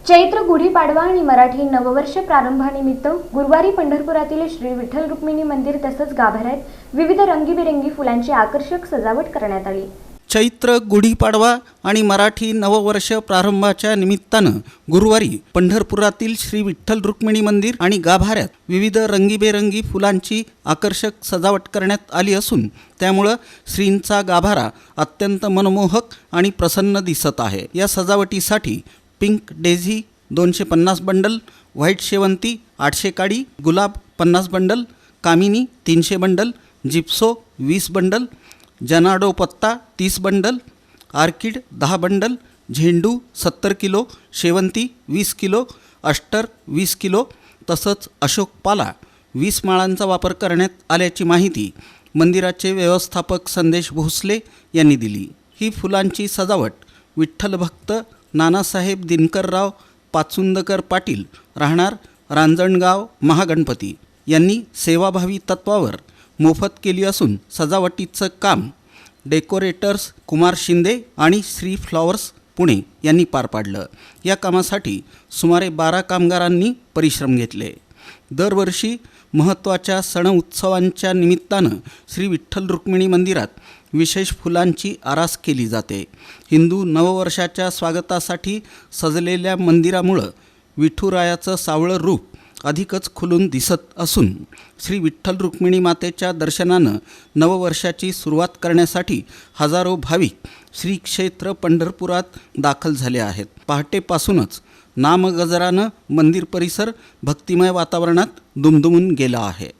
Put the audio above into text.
चैत्र गुढीपाडवा आणि मराठी नववर्ष प्रारंभानिमित्त गुरुवारी पंढरपुरातील श्री विठ्ठल रुक्मिणी मंदिर तसंच गाभाऱ्यात विविध रंगीबेरंगी फुलांची आकर्षक सजावट करण्यात आली। चैत्र गुढीपाडवा आणि मराठी नववर्ष प्रारंभाच्या निमित्तानं गुरुवारी पंढरपुरातील श्री विठ्ठल रुक्मिणी मंदिर आणि गाभाऱ्यात विविध रंगीबेरंगी फुलांची आकर्षक सजावट करण्यात आली असून त्यामुळे श्रींचा गाभारा अत्यंत मनमोहक आणि प्रसन्न दिसत आहे। या सजावटीसाठी पिंक डेझी 250 बंडल, व्हाईट शेवंती 800 काडी, गुलाब 50 बंडल, कामिनी 300 बंडल, जिप्सो 20 बंडल, जनाडो पत्ता 30 बंडल, आर्किड 10 बंडल, झेंडू 70 किलो, शेवंती 20 किलो, अष्टर 20 किलो तसंच अशोक पाला 20 माळांचा वापर करण्यात आल्याची माहिती मंदिराचे व्यवस्थापक संदेश भोसले यांनी दिली। ही फुलांची सजावट विठ्ठल भक्त नानासाहेब दिनकरराव पाचुंदकर पाटील राहणार रांजणगाव महागणपती यांनी सेवाभावी तत्वावर मोफत केली असून सजावटीचं काम डेकोरेटर्स कुमार शिंदे आणि श्री फ्लॉवर्स पुणे यांनी पार पाडलं। या कामासाठी सुमारे 12 कामगारांनी परिश्रम घेतले। दरवर्षी महत्त्वाच्या सण उत्सवांच्या निमित्तानं श्री विठ्ठल रुक्मिणी मंदिरात विशेष फुलांची आरास केली जाते। हिंदू नववर्षाच्या स्वागतासाठी सजलेल्या मंदिरामुळं विठुरायाचं सावळं रूप अधिकच खुलून दिसत असून श्री विठ्ठल रुक्मिणी मातेच्या दर्शनानं नववर्षाची सुरुवात करण्यासाठी हजारो भाविक श्री क्षेत्र पंढरपुरात दाखल झाले आहेत। पहाटेपासूनच नामगजरानं मंदिर परिसर भक्तिमय वातावरणात दुमदुमून गेला आहे।